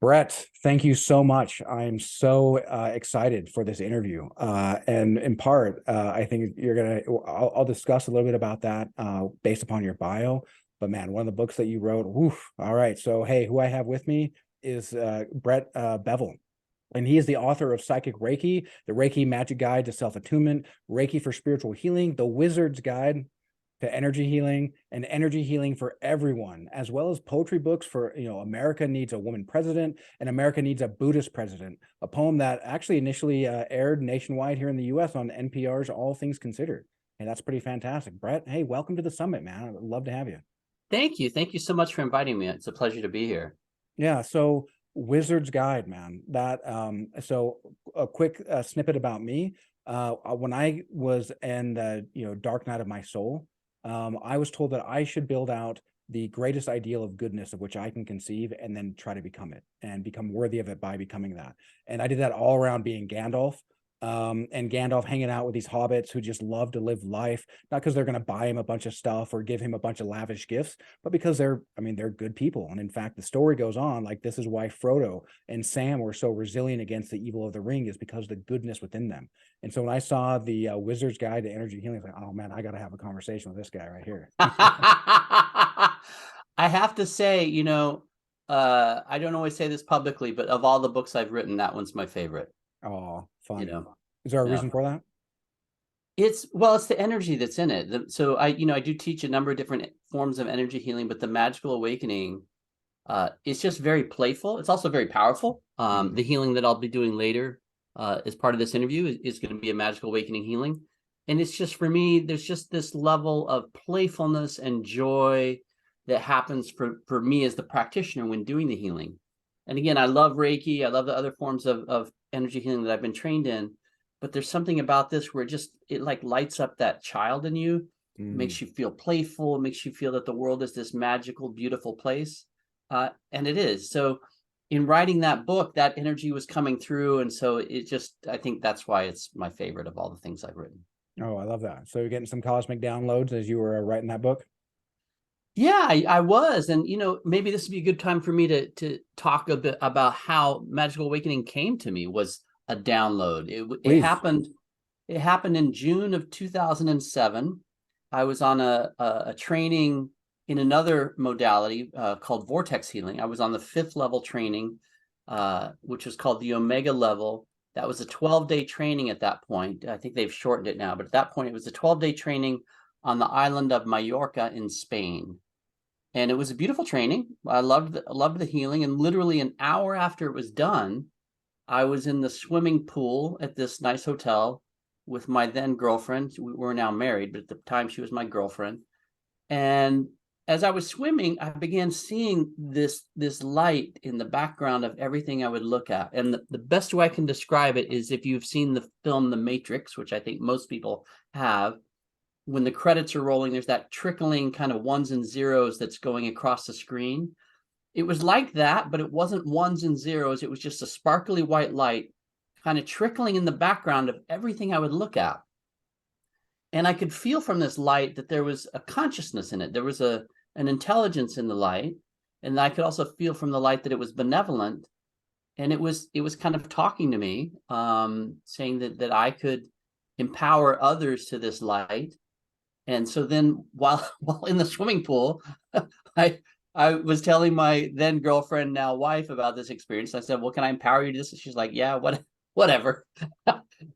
Brett, thank you so much. I'm so excited for this interview. And in part, I think I'll discuss a little bit about that based upon your bio. But man, one of the books that you wrote, woof. All right. So, hey, who I have with me is Brett Bevel. And he is the author of Psychic Reiki, the Reiki Magic Guide to Self-Attunement, Reiki for Spiritual Healing, the Wizard's Guide to Energy Healing, and Energy Healing for Everyone, as well as poetry books for, America Needs a Woman President and America Needs a Buddhist President, a poem that actually initially aired nationwide here in the US on NPR's All Things Considered. And that's pretty fantastic. Brett, hey, welcome to the summit, man. I'd love to have you. Thank you. Thank you so much for inviting me. It's a pleasure to be here. Yeah, so Wizard's Guide, man. So a quick snippet about me. When I was in the dark night of my soul, I was told that I should build out the greatest ideal of goodness of which I can conceive and then try to become it and become worthy of it by becoming that. And I did that all around being Gandalf. And Gandalf hanging out with these hobbits who just love to live life, not because they're going to buy him a bunch of stuff or give him a bunch of lavish gifts, but because they're good people. And in fact, the story goes on like this is why Frodo and Sam were so resilient against the evil of the ring, is because of the goodness within them. And so when I saw the Wizard's Guide to Energy Healing, I was like, oh man, I got to have a conversation with this guy right here. I have to say, I don't always say this publicly, but of all the books I've written, that one's my favorite. Oh, fun. Is there a Yeah. reason for that? It's the energy that's in it. So I do teach a number of different forms of energy healing, but the magical awakening, it's just very playful. It's also very powerful. The healing that I'll be doing later as part of this interview is going to be a magical awakening healing. And it's just, for me, there's just this level of playfulness and joy that happens for me as the practitioner when doing the healing. And again, I love Reiki. I love the other forms of energy healing that I've been trained in. But there's something about this where it like lights up that child in you, makes you feel playful, makes you feel that the world is this magical, beautiful place. And it is. So in writing that book, that energy was coming through. And so I think that's why it's my favorite of all the things I've written. Oh, I love that. So you're getting some cosmic downloads as you were writing that book? Yeah, I was. And, maybe this would be a good time for me to talk a bit about how Magical Awakening came to me. Was a download. It happened in June of 2007. I was on a training in another modality called vortex healing. I was on the 5th level training, which was called the Omega level. That was a 12-day training at that point. I think they've shortened it now, but at that point it was a 12-day training on the island of Mallorca in Spain. And it was a beautiful training. I loved the healing. And literally an hour after it was done, I was in the swimming pool at this nice hotel with my then girlfriend. We were now married, but at the time she was my girlfriend. And as I was swimming, I began seeing this light in the background of everything I would look at. And the best way I can describe it is if you've seen the film The Matrix, which I think most people have, when the credits are rolling, there's that trickling kind of ones and zeros that's going across the screen. It was like that, but it wasn't ones and zeros. It was just a sparkly white light kind of trickling in the background of everything I would look at. And I could feel from this light that there was a consciousness in it. There was an intelligence in the light. And I could also feel from the light that it was benevolent. And it was kind of talking to me, saying that I could empower others to this light. And so then while in the swimming pool, I was telling my then girlfriend, now wife, about this experience. I said, well, can I empower you to this? And she's like, yeah, whatever.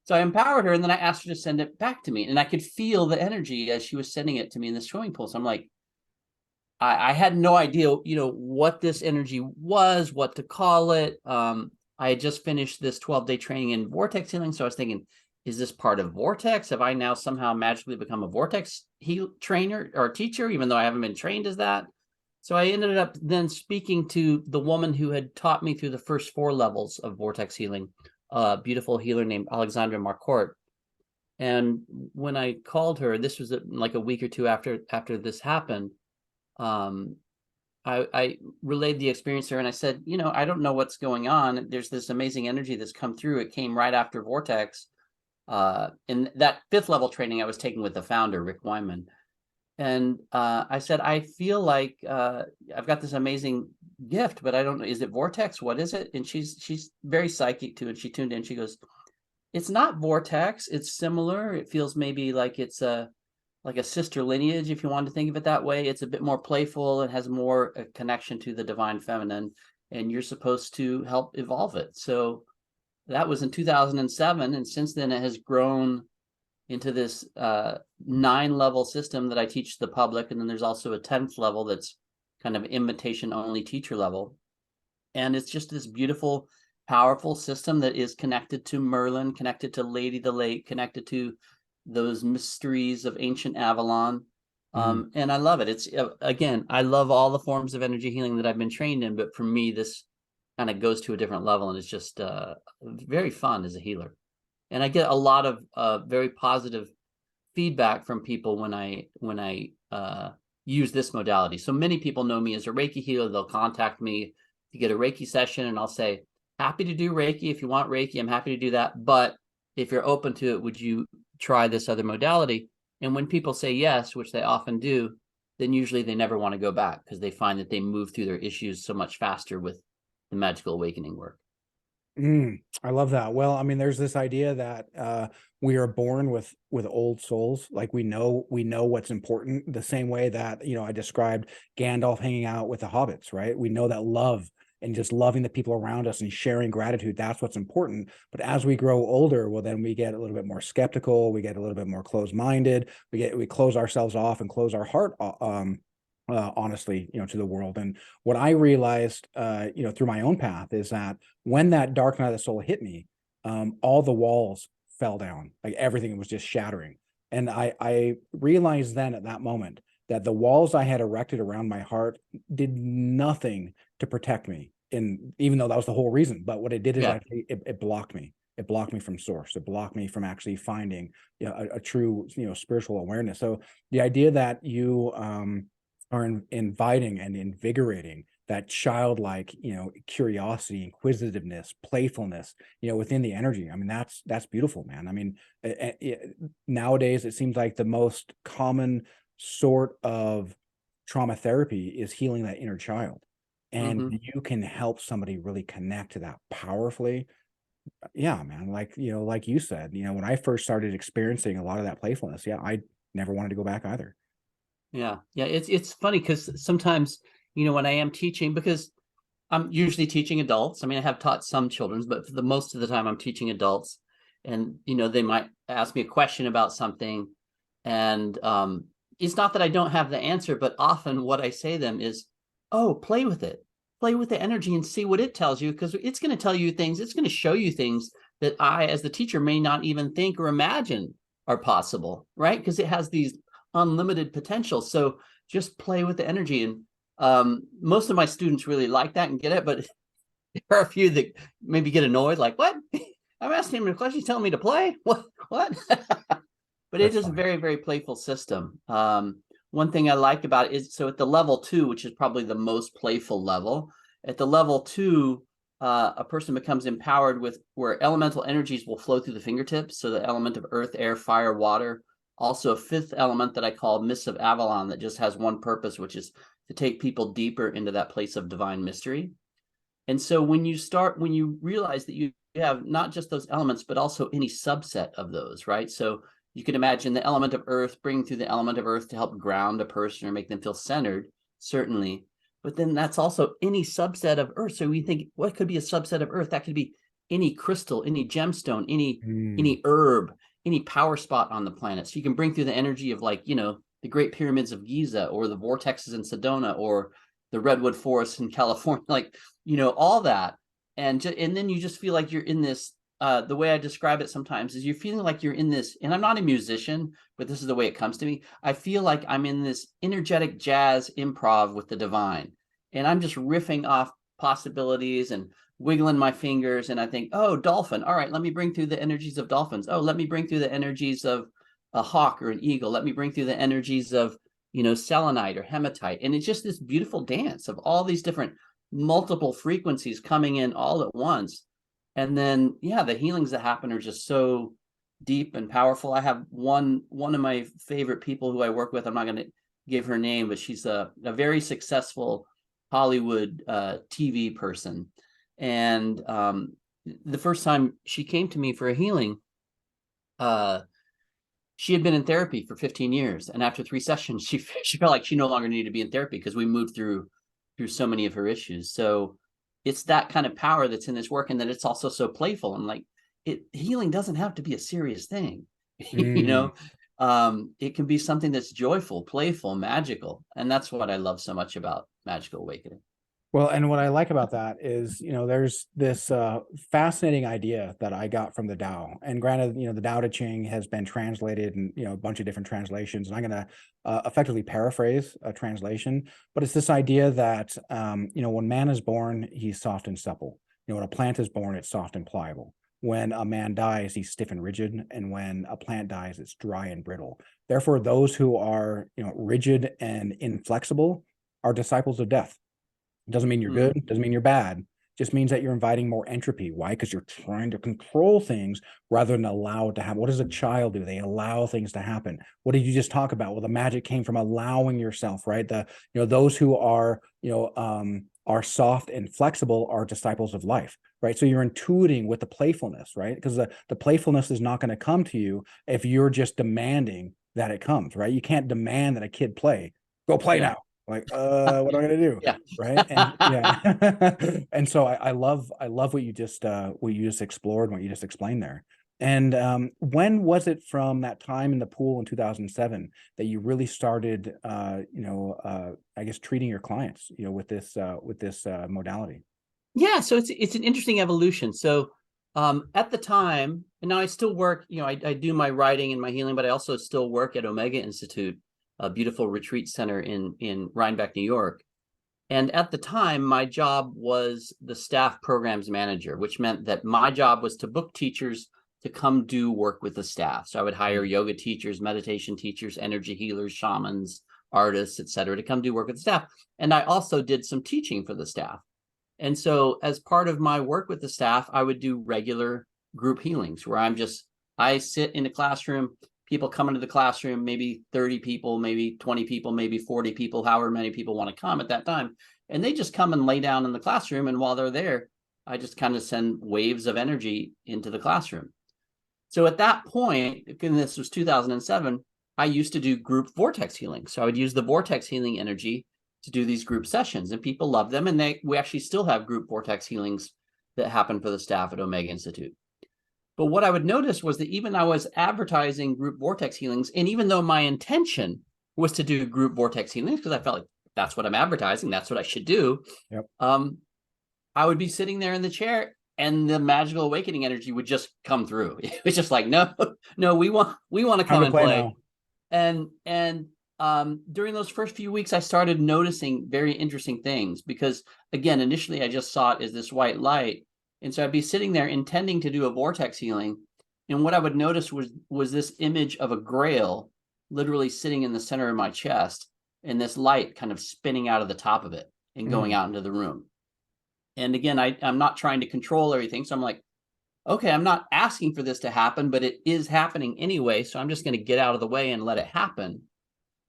So I empowered her, and then I asked her to send it back to me. And I could feel the energy as she was sending it to me in the swimming pool. So I'm like, I had no idea, what this energy was, what to call it. I had just finished this 12-day training in vortex healing. So I was thinking, is this part of vortex? Have I now somehow magically become a vortex trainer or teacher, even though I haven't been trained as that? So I ended up then speaking to the woman who had taught me through the first 4 levels of vortex healing, a beautiful healer named Alexandra Marcourt. And when I called her, this was like a week or two after this happened, I relayed the experience to her, and I said, I don't know what's going on. There's this amazing energy that's come through. It came right after vortex. In that 5th level training I was taking with the founder, Rick Wyman. And I said, I feel like I've got this amazing gift, but I don't know. Is it vortex? What is it? And she's very psychic too. And she tuned in. She goes, it's not vortex. It's similar. It feels maybe like it's a sister lineage, if you want to think of it that way. It's a bit more playful. It has more a connection to the divine feminine, and you're supposed to help evolve it. So that was in 2007, and since then it has grown into this 9-level system that I teach the public, and then there's also a 10th level that's kind of invitation only teacher level, and it's just this beautiful, powerful system that is connected to Merlin, connected to Lady the Lake, connected to those mysteries of ancient Avalon. And I love it. It's again, I love all the forms of energy healing that I've been trained in, but for me, this kind of goes to a different level, and it's just very fun as a healer. And I get a lot of very positive feedback from people when I use this modality. So many people know me as a Reiki healer. They'll contact me to get a Reiki session, and I'll say, happy to do Reiki. If you want Reiki, I'm happy to do that. But if you're open to it, would you try this other modality? And when people say yes, which they often do, then usually they never want to go back because they find that they move through their issues so much faster with the magical awakening work. I love that. Well, I mean, there's this idea that we are born with old souls. Like we know what's important, the same way that, I described Gandalf hanging out with the hobbits, right? We know that love and just loving the people around us and sharing gratitude, that's what's important. But as we grow older, well, then we get a little bit more skeptical, we get a little bit more closed-minded, we close ourselves off and close our heart honestly, to the world. And what I realized, through my own path is that when that dark night of the soul hit me, all the walls fell down, like everything was just shattering. And I realized then at that moment that the walls I had erected around my heart did nothing to protect me. And even though that was the whole reason, but what it did is actually it blocked me. It blocked me from source. It blocked me from actually finding, a true, spiritual awareness. So the idea that you are inviting and invigorating that childlike, curiosity, inquisitiveness, playfulness, within the energy. I mean, that's beautiful, man. I mean, nowadays it seems like the most common sort of trauma therapy is healing that inner child. And you can help somebody really connect to that powerfully. Yeah, man. Like, like you said, when I first started experiencing a lot of that playfulness, yeah, I never wanted to go back either. Yeah. It's funny because sometimes, when I am teaching, because I'm usually teaching adults. I mean, I have taught some children's, but for the most of the time I'm teaching adults. And, they might ask me a question about something. And it's not that I don't have the answer, but often what I say to them is, oh, play with it. Play with the energy and see what it tells you, because it's going to tell you things. It's going to show you things that I, as the teacher, may not even think or imagine are possible, right? Because it has these unlimited potential. So just play with the energy. And most of my students really like that and get it, but there are a few that maybe get annoyed, like, what? I'm asking him a question, he's telling me to play? What? But it That's is a funny. very, very playful system. One thing I like about it is, so at the level 2, which is probably the most playful level, at the level 2, a person becomes empowered with where elemental energies will flow through the fingertips. So the element of earth, air, fire, water. Also a 5th element that I call Mists of Avalon that just has one purpose, which is to take people deeper into that place of divine mystery. And so when you realize that you have not just those elements, but also any subset of those, right? So you can imagine the element of earth, bring through the element of earth to help ground a person or make them feel centered, certainly. But then that's also any subset of earth. So we think, what could be a subset of earth? That could be any crystal, any gemstone, any herb, any power spot on the planet. So you can bring through the energy of, like, the Great Pyramids of Giza, or the vortexes in Sedona, or the redwood forests in California, like, all that. And then you just feel like you're in this, the way I describe it sometimes is you're feeling like you're in this, and I'm not a musician, but this is the way it comes to me. I feel like I'm in this energetic jazz improv with the divine, and I'm just riffing off possibilities and wiggling my fingers. And I think, oh, dolphin. All right, let me bring through the energies of dolphins. Oh, let me bring through the energies of a hawk or an eagle. Let me bring through the energies of, selenite or hematite. And it's just this beautiful dance of all these different multiple frequencies coming in all at once. And then, yeah, the healings that happen are just so deep and powerful. I have one of my favorite people who I work with. I'm not going to give her name, but she's a very successful Hollywood TV person. And the first time she came to me for a healing, she had been in therapy for 15 years. And after 3 sessions, she felt like she no longer needed to be in therapy because we moved through so many of her issues. So it's that kind of power that's in this work, and that it's also so playful. And like, healing doesn't have to be a serious thing. You Mm. know, it can be something that's joyful, playful, magical. And that's what I love so much about Magical Awakening. Well, and what I like about that is, there's this fascinating idea that I got from the Tao. And granted, the Tao Te Ching has been translated in, a bunch of different translations. And I'm going to effectively paraphrase a translation, but it's this idea that, when man is born, he's soft and supple. When a plant is born, it's soft and pliable. When a man dies, he's stiff and rigid. And when a plant dies, it's dry and brittle. Therefore, those who are, rigid and inflexible are disciples of death. Doesn't mean you're good, doesn't mean you're bad. Just means that you're inviting more entropy. Why? Because you're trying to control things rather than allow it to happen. What does a child do? They allow things to happen. What did you just talk about? Well, the magic came from allowing yourself, right? Those who are soft and flexible are disciples of life, right? So you're intuiting with the playfulness, right? Because the playfulness is not going to come to you if you're just demanding that it comes, right? You can't demand that a kid play. Go play now. Like, what am I gonna do? Yeah. Right. And yeah. And so I love what you just explored, what you just explained there. And when was it from that time in the pool in 2007 that you really started I guess treating your clients, with this modality? Yeah, so it's an interesting evolution. So at the time, and now I still work, I do my writing and my healing, but I also still work at Omega Institute, a beautiful retreat center in Rhinebeck, New York. And at the time, my job was the staff programs manager, which meant that my job was to book teachers to come do work with the staff. So I would hire yoga teachers, meditation teachers, energy healers, shamans, artists, etc., to come do work with the staff. And I also did some teaching for the staff. And so as part of my work with the staff, I would do regular group healings where I sit in the classroom, people come into the classroom, maybe 30 people, maybe 20 people, maybe 40 people, however many people want to come at that time. And they just come and lay down in the classroom. And while they're there, I just kind of send waves of energy into the classroom. So at that point, and this was 2007, I used to do group vortex healing. So I would use the vortex healing energy to do these group sessions, and people love them. And we actually still have group vortex healings that happen for the staff at Omega Institute. But what I would notice was that even I was advertising group vortex healings, and even though my intention was to do group vortex healings, because I felt like that's what I'm advertising, that's what I should do. Yep. I would be sitting there in the chair, and the magical awakening energy would just come through. It's just like, no, we want to come and play. Now. And during those first few weeks, I started noticing very interesting things because, again, initially I just saw it as this white light. And so I'd be sitting there intending to do a vortex healing. And what I would notice was this image of a grail literally sitting in the center of my chest, and this light kind of spinning out of the top of it and going out into the room. And again, I'm not trying to control everything. So I'm like, okay, I'm not asking for this to happen, but it is happening anyway. So I'm just going to get out of the way and let it happen.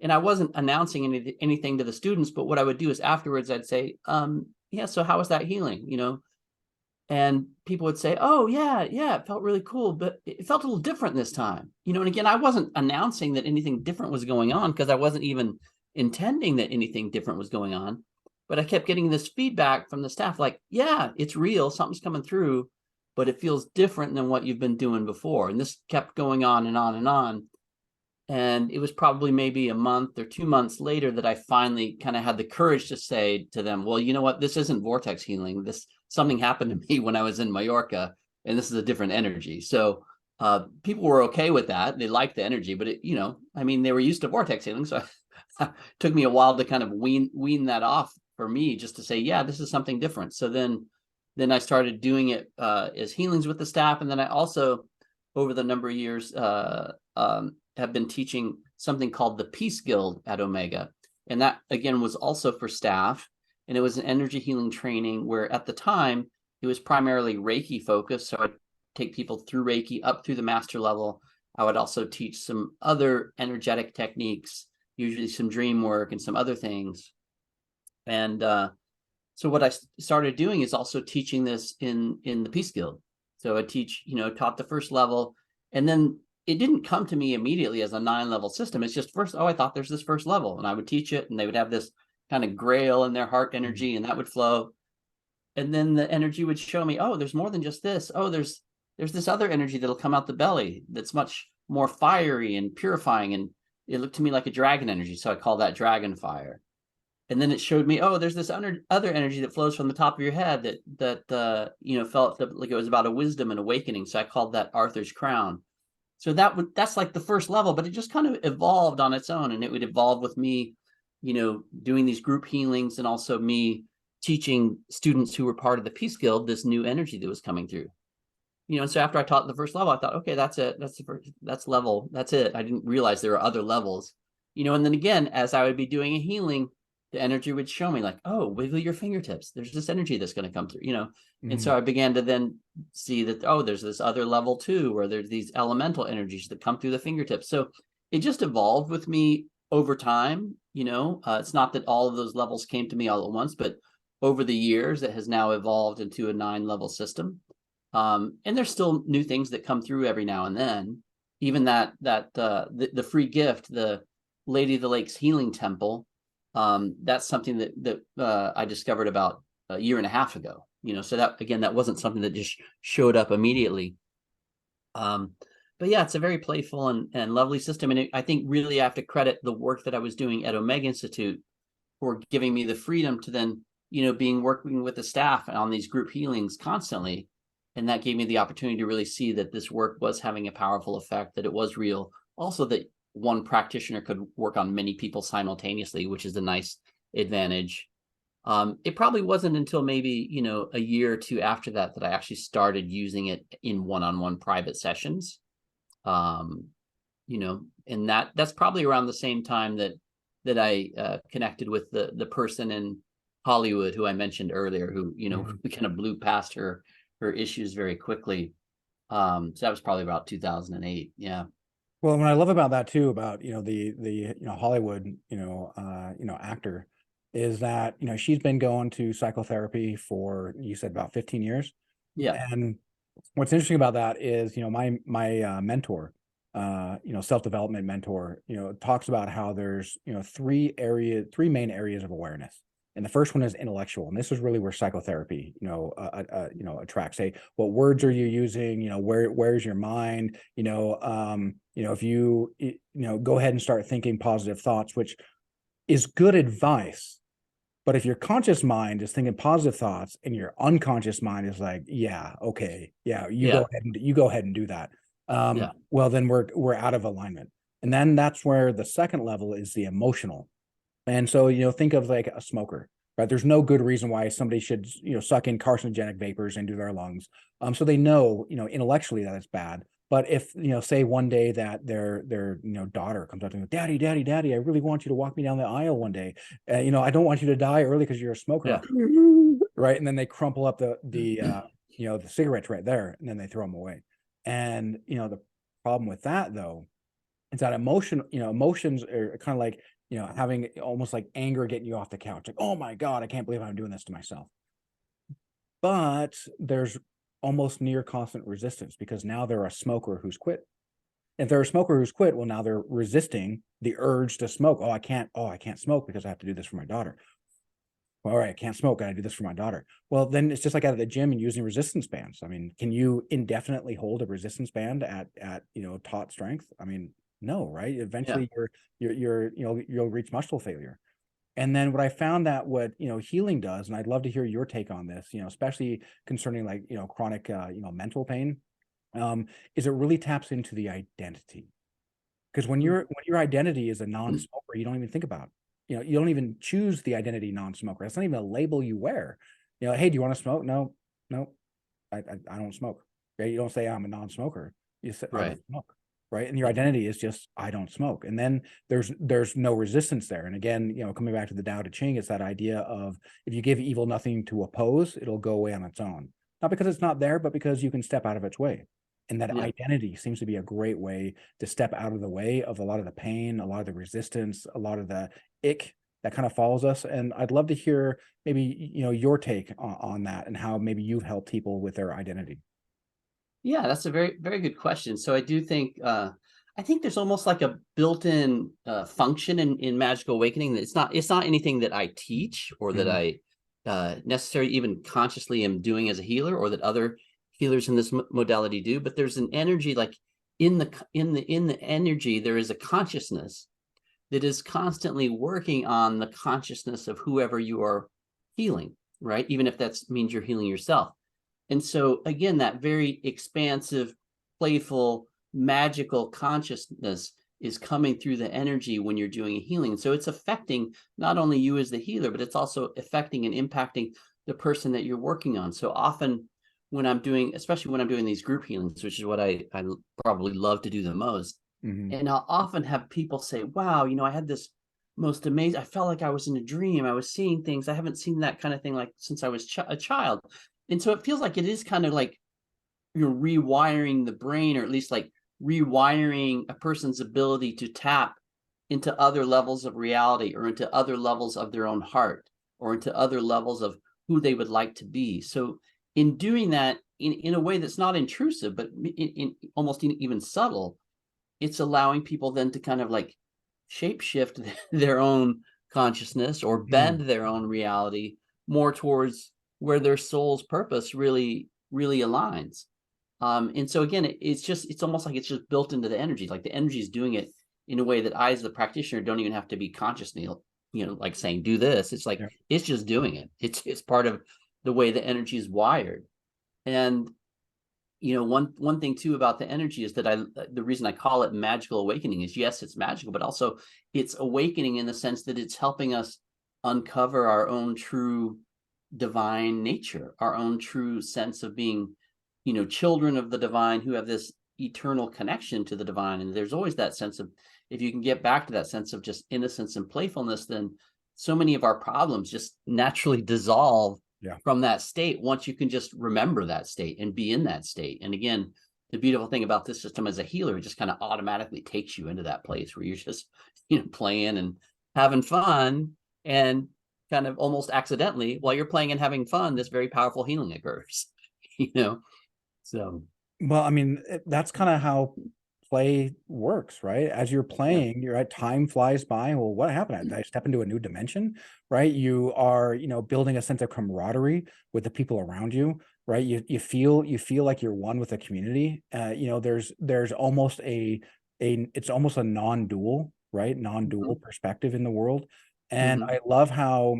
And I wasn't announcing anything to the students, but what I would do is afterwards I'd say, yeah, so how was that healing? And people would say, oh, yeah, it felt really cool, but it felt a little different this time. And again, I wasn't announcing that anything different was going on because I wasn't even intending that anything different was going on. But I kept getting this feedback from the staff like, yeah, it's real, something's coming through, but it feels different than what you've been doing before. And this kept going on and on and on. And it was probably maybe a month or 2 months later that I finally kind of had the courage to say to them, well, you know what? This isn't vortex healing. Something happened to me when I was in Mallorca, and this is a different energy. So people were okay with that. They liked the energy, but they were used to vortex healing. So it took me a while to kind of wean that off for me, just to say, yeah, this is something different. So then I started doing it as healings with the staff. And then I also, over the number of years, have been teaching something called the Peace Guild at Omega. And that, again, was also for staff. And it was an energy healing training where at the time, it was primarily Reiki focused. So I'd take people through Reiki up through the master level. I would also teach some other energetic techniques, usually some dream work and some other things. And So what I started doing is also teaching this in the Peace Guild. So I teach, taught the first level, and then it didn't come to me immediately as a 9-level system. It's just first, oh, I thought there's this first level, and I would teach it, and they would have this kind of grail in their heart energy, and that would flow. And then the energy would show me, oh, there's more than just this. Oh, there's this other energy that'll come out the belly that's much more fiery and purifying, and it looked to me like a dragon energy, so I call that dragon fire. And then it showed me, oh, there's this other energy that flows from the top of your head that felt like it was about a wisdom and awakening. So I called that Arthur's crown. So that's like the first level, but it just kind of evolved on its own, and it would evolve with me, doing these group healings, and also me teaching students who were part of the Peace Guild this new energy that was coming through. And so after I taught the first level, I thought, okay, that's it. That's level. That's it. I didn't realize there were other levels, and then again, as I would be doing a healing, the energy would show me like, oh, wiggle your fingertips. There's this energy that's going to come through, And so I began to then see that, oh, there's this other level too, where there's these elemental energies that come through the fingertips. So it just evolved with me over time. It's not that all of those levels came to me all at once, but over the years, it has now evolved into a 9-level system. And there's still new things that come through every now and then. Even the free gift, the Lady of the Lakes Healing Temple, that's something that I discovered about a year and a half ago. So that wasn't something that just showed up immediately. But yeah, it's a very playful and lovely system. And I think really I have to credit the work that I was doing at Omega Institute for giving me the freedom to then, working with the staff on these group healings constantly. And that gave me the opportunity to really see that this work was having a powerful effect, that it was real. Also, that one practitioner could work on many people simultaneously, which is a nice advantage. It probably wasn't until maybe, a year or two after that I actually started using it in one-on-one private sessions. And that's probably around the same time that I connected with the person in Hollywood who I mentioned earlier, who, we kind of blew past her issues very quickly. So that was probably about 2008. Yeah. Well, what I love about that too, about the Hollywood actor, is that she's been going to psychotherapy for, you said, about 15 years. Yeah. And what's interesting about that is my mentor, self-development mentor, talks about how there's three main areas of awareness. And the first one is intellectual, and this is really where psychotherapy, attracts. Say, what words are you using? Where's your mind? If you go ahead and start thinking positive thoughts, which is good advice. But if your conscious mind is thinking positive thoughts and your unconscious mind is like, yeah, okay, yeah, go ahead and do that. Well, then we're out of alignment. And then that's where the second level is the emotional. And so, think of like a smoker, right? There's no good reason why somebody should, suck in carcinogenic vapors into their lungs. So they know, intellectually that it's bad. But if, say one day that their daughter comes up to them, Daddy, Daddy, Daddy, I really want you to walk me down the aisle one day. I don't want you to die early because you're a smoker. Yeah. Right. And then they crumple up the cigarettes right there, and then they throw them away. And, the problem with that, though, is that emotions are kind of like, having almost like anger getting you off the couch. Like, oh my God, I can't believe I'm doing this to myself. But there's almost near constant resistance, because now they're a smoker who's quit. If they're a smoker who's quit, well, now they're resisting the urge to smoke. Oh, I can't smoke because I have to do this for my daughter. All right, I can't smoke. I gotta do this for my daughter. Well, then it's just like out of the gym and using resistance bands. I mean, can you indefinitely hold a resistance band at taut strength? I mean, no, right? Eventually you'll reach muscle failure. And then what I found that what healing does, and I'd love to hear your take on this, especially concerning like chronic mental pain, is it really taps into the identity. Because when your identity is a non-smoker, you don't even think about it. You don't even choose the identity non-smoker. That's not even a label you wear. Hey, do you want to smoke? No, I don't smoke. Right? You don't say I'm a non-smoker. You say I don't smoke. Right. And your identity is just, I don't smoke. And then there's no resistance there. And again, coming back to the Tao Te Ching, it's that idea of, if you give evil nothing to oppose, it'll go away on its own. Not because it's not there, but because you can step out of its way. And that identity seems to be a great way to step out of the way of a lot of the pain, a lot of the resistance, a lot of the ick that kind of follows us. And I'd love to hear maybe, your take on that and how maybe you've helped people with their identity. Yeah, that's a very, very good question. So I think there's almost like a built-in function in magical awakening that it's not anything that I teach or that Mhm. I necessarily even consciously am doing as a healer, or that other healers in this modality do. But there's an energy, like in the energy, there is a consciousness that is constantly working on the consciousness of whoever you are healing, right? Even if that means you're healing yourself. And so, again, that very expansive, playful, magical consciousness is coming through the energy when you're doing a healing. So it's affecting not only you as the healer, but it's also affecting and impacting the person that you're working on. So often when I'm doing, especially when I'm doing these group healings, which is what I probably love to do the most, Mhm. and I'll often have people say, wow, I had this most amazing, I felt like I was in a dream. I was seeing things. I haven't seen that kind of thing like since I was a child. And so it feels like it is kind of like you're rewiring the brain, or at least like rewiring a person's ability to tap into other levels of reality, or into other levels of their own heart, or into other levels of who they would like to be. So in doing that in a way that's not intrusive, but in almost even subtle, it's allowing people then to kind of like shapeshift their own consciousness, or Mm. bend their own reality more towards where their soul's purpose really aligns. And so again, it's almost like it's just built into the energy. Like the energy is doing it in a way that I, as the practitioner, don't even have to be consciously, like saying, do this. It's like, Yeah. it's just doing it. It's part of the way the energy is wired. And one thing too about the energy is that the reason I call it magical awakening is, yes, it's magical, but also it's awakening in the sense that it's helping us uncover our own true divine nature, our own true sense of being, children of the divine who have this eternal connection to the divine. And there's always that sense of, if you can get back to that sense of just innocence and playfulness, then so many of our problems just naturally dissolve Yeah. from that state, once you can just remember that state and be in that state. And again, the beautiful thing about this system as a healer, it just kind of automatically takes you into that place where you're just, playing and having fun, and kind of almost accidentally, while you're playing and having fun, this very powerful healing occurs. you know so Well, I mean, that's kind of how play works, right? As you're yeah. playing, you're at time flies by. Well, what happened? Did I step into a new dimension? Right? You are, building a sense of camaraderie with the people around you, right? You feel like you're one with the community. There's almost it's almost a non-dual, right? Non-dual Mhm. perspective in the world. And Mhm. I love how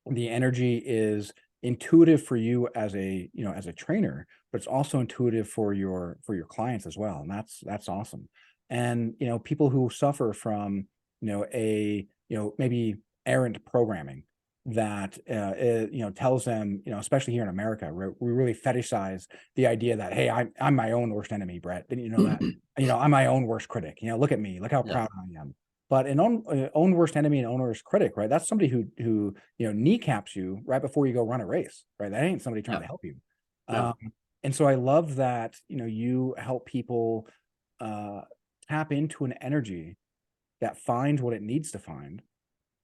the energy is intuitive for you as a trainer, but it's also intuitive for your clients as well, and that's awesome. And people who suffer from maybe errant programming that tells them, especially here in America, we really fetishize the idea that, hey, I'm my own worst enemy, Brett. Didn't you know that? I'm my own worst critic. Look at me, look how Yeah. proud I am. But an own worst enemy and own worst critic, right? That's somebody who kneecaps you right before you go run a race, right? That ain't somebody trying Yeah. to help you. Yeah. Um, and so I love that, you help people uh, tap into an energy that finds what it needs to find,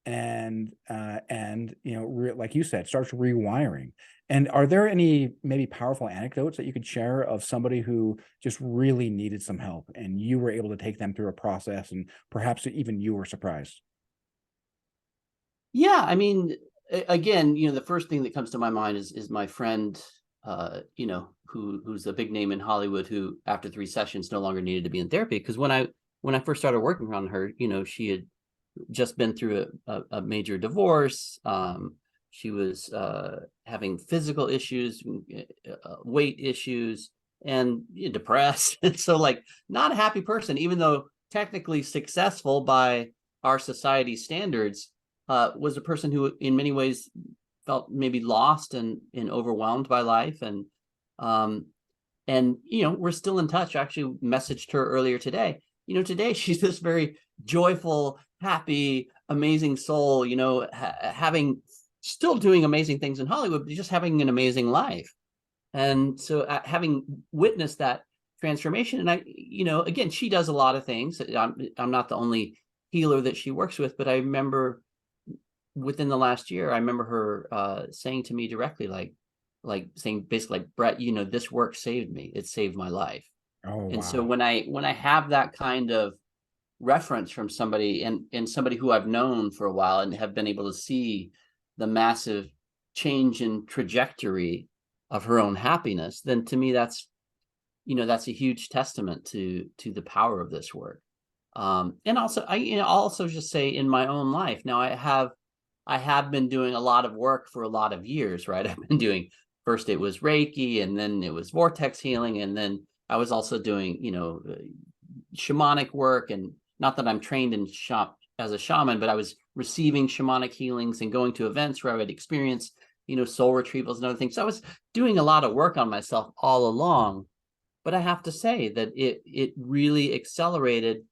and like you said, starts rewiring. And are there any maybe powerful anecdotes that you could share of somebody who just really needed some help and you were able to take them through a process, and perhaps even you were surprised? Yeah, I mean, again, the first thing that comes to my mind is my friend, who's a big name in Hollywood, who after 3 sessions no longer needed to be in therapy. Because when I first started working on her, she had just been through a major divorce. She was having physical issues, weight issues, and depressed. And so, like, not a happy person, even though technically successful by our society standards, was a person who, in many ways, felt maybe lost and overwhelmed by life. And we're still in touch. I actually messaged her earlier today. Today she's this very joyful, happy, amazing soul, having, still doing amazing things in Hollywood, but just having an amazing life. And so, having witnessed that transformation, and again, she does a lot of things. I'm not the only healer that she works with, but I remember within the last year, I remember her saying to me directly, like saying basically like, Brett, you know, this work saved me. It saved my life. Oh, And so wow. when I have that kind of reference from somebody, and somebody who I've known for a while and have been able to see the massive change in trajectory of her own happiness, then to me that's, you know, that's a huge testament to the power of this work. And also I, you know, I'll also just say in my own life now, I have been doing a lot of work for a lot of years, right? I've been doing, first it was Reiki, and then it was vortex healing, and then I was also doing, you know, shamanic work. And not that I'm trained in as a shaman, but I was receiving shamanic healings and going to events where I would experience, you know, soul retrievals and other things. So I was doing a lot of work on myself all along. But I have to say that it really accelerated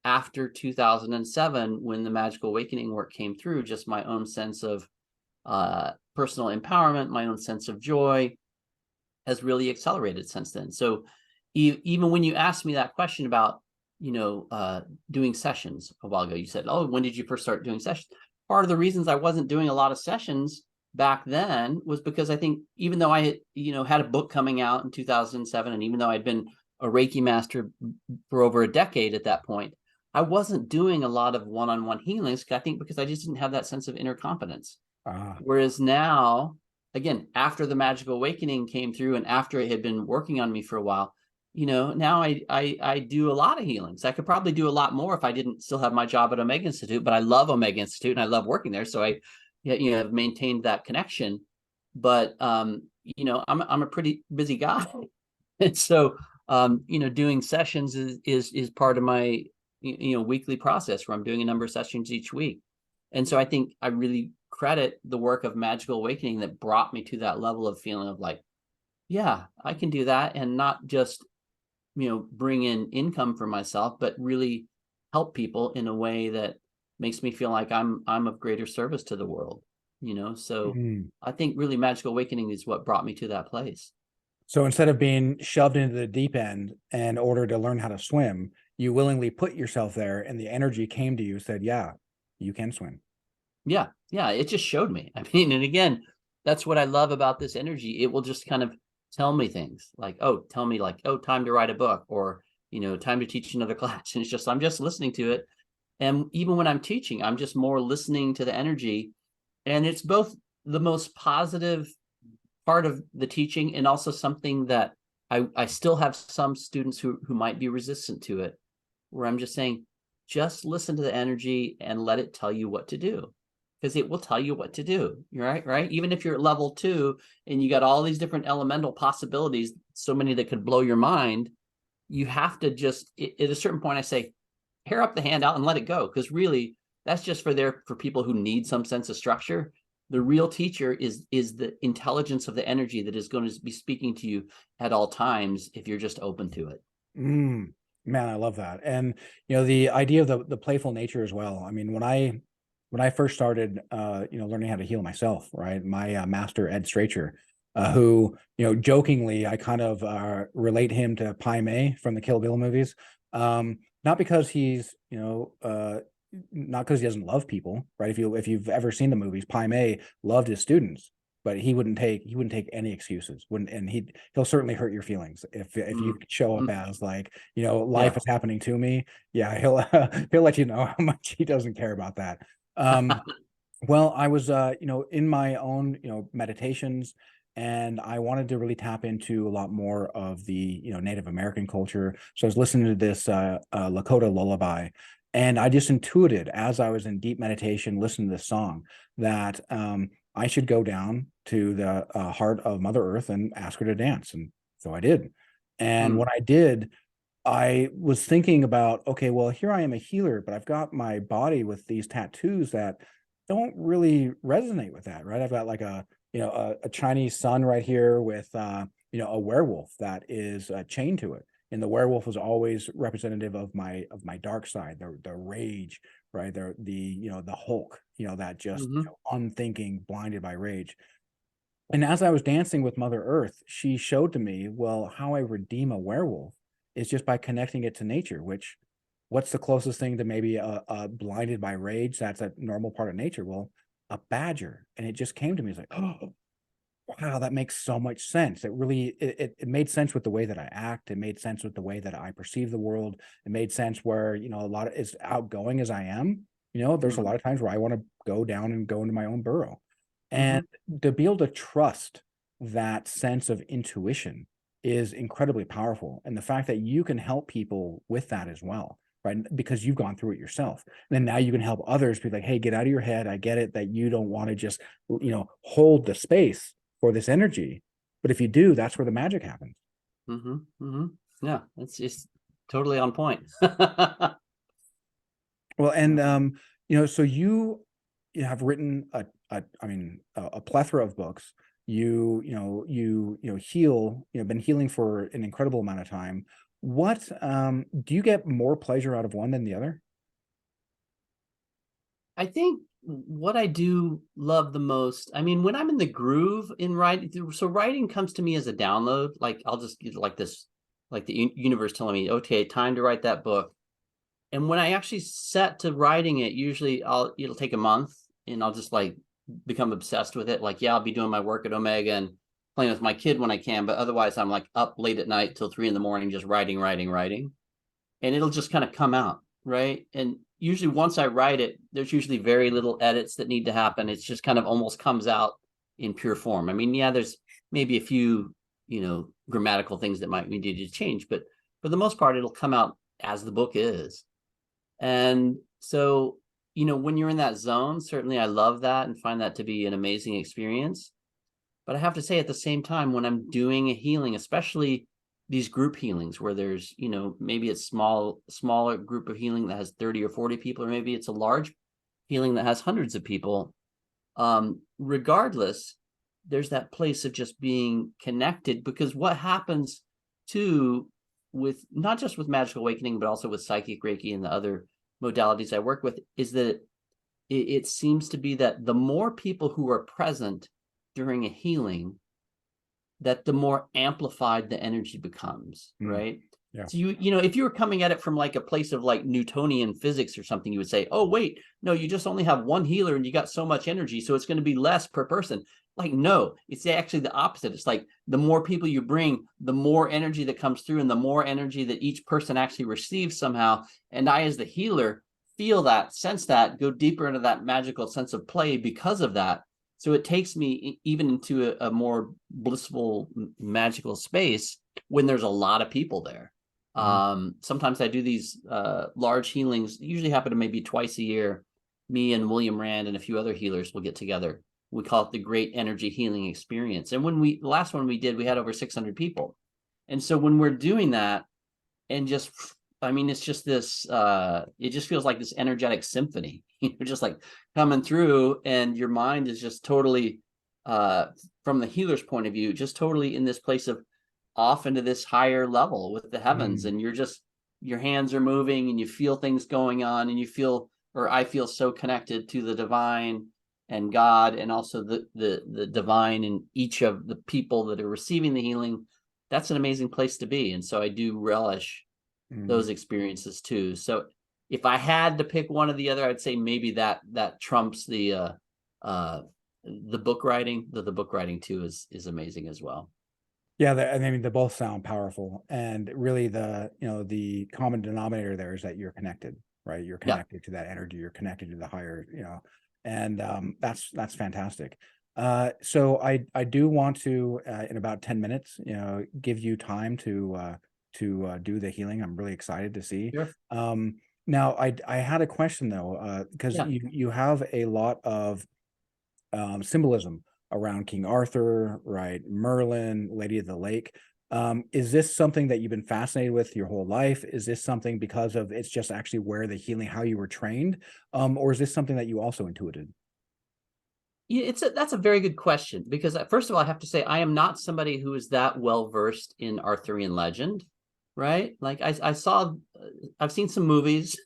after 2007, when the magical awakening work came through. Just my own sense of personal empowerment, my own sense of joy has really accelerated since then. So even when you asked me that question about, you know, doing sessions a while ago, you said, oh, when did you first start doing sessions? Part of the reasons I wasn't doing a lot of sessions back then was because I think, even though I had, you know, had a book coming out in 2007, and even though I'd been a Reiki master for over a decade at that point, I wasn't doing a lot of one-on-one healings, I think because I just didn't have that sense of inner competence. Ah, Whereas now, again, after the magical awakening came through and after it had been working on me for a while, you know, now I do a lot of healings. I could probably do a lot more if I didn't still have my job at Omega Institute, but I love Omega Institute and I love working there. So I, you know, have maintained that connection. But you know, I'm a pretty busy guy. And so you know, doing sessions is part of my, you know, weekly process where I'm doing a number of sessions each week. And so I think I really credit the work of magical awakening that brought me to that level of feeling of like, yeah, I can do that, and not just, you know, bring in income for myself, but really help people in a way that makes me feel like I'm of greater service to the world, you know. So mm. I think really magical awakening is what brought me to that place. So instead of being shoved into the deep end in order to learn how to swim, you willingly put yourself there and the energy came to you, said, yeah, you can swim. Yeah, yeah, it just showed me. I mean, and again, that's what I love about this energy. It will just kind of tell me things like, oh, tell me like, oh, time to write a book, or, you know, time to teach another class. And it's just, I'm just listening to it. And even when I'm teaching, I'm just more listening to the energy. And it's both the most positive part of the teaching and also something that I still have some students who might be resistant to it, where I'm just saying, just listen to the energy and let it tell you what to do, because it will tell you what to do. Right. Even if you're at level 2 and you got all these different elemental possibilities, so many that could blow your mind, you have to just, at a certain point, I say, hair up the hand out and let it go. Because really, that's just for people who need some sense of structure. The real teacher is the intelligence of the energy that is going to be speaking to you at all times if you're just open to it. Mm, man, I love that. And you know, the idea of the playful nature as well. I mean, when I first started you know, learning how to heal myself, right? My master Ed Stracher, who, you know, jokingly I kind of relate him to Pai Mei from the Kill Bill movies. Not because he's, you know, not because he doesn't love people, right? If you've ever seen the movies, Pai Mei loved his students, but he wouldn't take any excuses. Wouldn't, and he'll certainly hurt your feelings if you show up Mm-hmm. as like, you know, life Yeah. is happening to me. Yeah, he'll he'll let you know how much he doesn't care about that. Well, I was you know, in my own, you know, meditations, and I wanted to really tap into a lot more of the, you know, Native American culture. So I was listening to this Lakota lullaby, and I just intuited as I was in deep meditation, listening to this song, that I should go down to the heart of Mother Earth and ask her to dance. And so I did. And when Mm. I did, I was thinking about, okay, well, here I am a healer, but I've got my body with these tattoos that don't really resonate with that, right? I've got like a, you know, a Chinese sun right here with, you know, a werewolf that is chained to it. And the werewolf was always representative of my dark side, the rage, right? You know, the Hulk, you know, that just, you Hmm. know, unthinking, blinded by rage. And as I was dancing with Mother Earth, she showed to me, well, how I redeem a werewolf is just by connecting it to nature, which what's the closest thing to maybe a blinded by rage? That's a normal part of nature. Well, a badger. And it just came to me. It's like, oh, wow, that makes so much sense. It really, it made sense with the way that I act. It made sense with the way that I perceive the world. It made sense where, you know, a lot of, as outgoing as I am, you know, there's a lot of times where I want to go down and go into my own burrow. And to be able to trust that sense of intuition is incredibly powerful. And the fact that you can help people with that as well, right? Because you've gone through it yourself. And then now you can help others be like, hey, get out of your head. I get it that you don't want to just, you know, hold the space for this energy. But if you do, that's where the magic happens. Yeah, it's just totally on point. Well, and you know, so you have written a plethora of books. You heal, you know, been healing for an incredible amount of time. What do you get more pleasure out of one than the other? I think what I do love the most, I mean, when I'm in the groove in writing, so writing comes to me as a download. Like I'll just get like this, like the universe telling me, okay, time to write that book. And when I actually set to writing it, usually it'll take a month and I'll just like become obsessed with it. Like, yeah, I'll be doing my work at Omega and playing with my kid when I can, but otherwise I'm like up late at night till 3 a.m, just writing. And it'll just kind of come out, right? And usually once I write it, there's usually very little edits that need to happen. It's just kind of almost comes out in pure form. I mean, yeah, there's maybe a few, you know, grammatical things that might need to change, but for the most part, it'll come out as the book is. And so, you know, when you're in that zone, certainly I love that and find that to be an amazing experience. But I have to say at the same time, when I'm doing a healing, especially these group healings where there's, you know, maybe it's smaller group of healing that has 30 or 40 people, or maybe it's a large healing that has hundreds of people. Regardless, there's that place of just being connected, because what happens too with not just with magical awakening, but also with psychic Reiki and the other modalities I work with is that it seems to be that the more people who are present during a healing, that the more amplified the energy becomes, right? Yeah. So you know, if you were coming at it from like a place of like Newtonian physics or something, you would say, oh, wait, no, you just only have one healer and you got so much energy, so it's going to be less per person. Like, no, it's actually the opposite. It's like the more people you bring, the more energy that comes through and the more energy that each person actually receives somehow. And I, as the healer, feel that, sense that, go deeper into that magical sense of play because of that. So it takes me even into a more blissful, magical space when there's a lot of people there. Sometimes I do these large healings, usually happen to maybe twice a year. Me and William Rand and a few other healers will get together. We call it the Great Energy Healing Experience. And when the last one we did, we had over 600 people. And so when we're doing that, and just, I mean, it's just this, it just feels like this energetic symphony, you know, just like coming through, and your mind is just totally, from the healer's point of view, just totally in this place of off into this higher level with the heavens. And you're just, your hands are moving and you feel things going on, and you feel, or I feel so connected to the divine and God, and also the divine in each of the people that are receiving the healing. That's an amazing place to be. And so I do relish those experiences too. So if I had to pick one or the other, I'd say maybe that trumps the book writing. The book writing too is amazing as well. Yeah, I mean, they both sound powerful, and really, the common denominator there is that you're connected, right? You're Yeah. connected to that energy. You're connected to the higher, you know, and that's fantastic. So I do want to, in about 10 minutes, you know, give you time to do the healing. I'm really excited to see. Sure. Now I had a question though, because Yeah. you have a lot of symbolism around King Arthur, right? Merlin, Lady of the Lake. Is this something that you've been fascinated with your whole life? Is this something because of it's just actually where the healing, how you were trained? Or is this something that you also intuited? Yeah, that's a very good question, because first of all, I have to say I am not somebody who is that well versed in Arthurian legend, right? Like I saw, I've seen some movies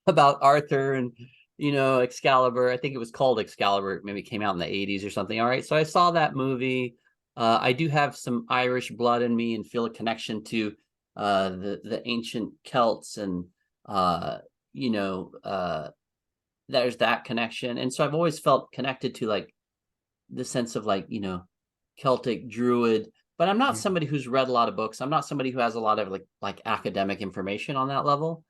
about Arthur and, you know, Excalibur. I think it was called Excalibur. Maybe it came out in the 80s or something. All right. So I saw that movie. I do have some Irish blood in me and feel a connection to the ancient Celts and, you know, there's that connection. And so I've always felt connected to like the sense of like, Celtic Druid, but I'm not somebody who's read a lot of books. I'm not somebody who has a lot of like academic information on that level.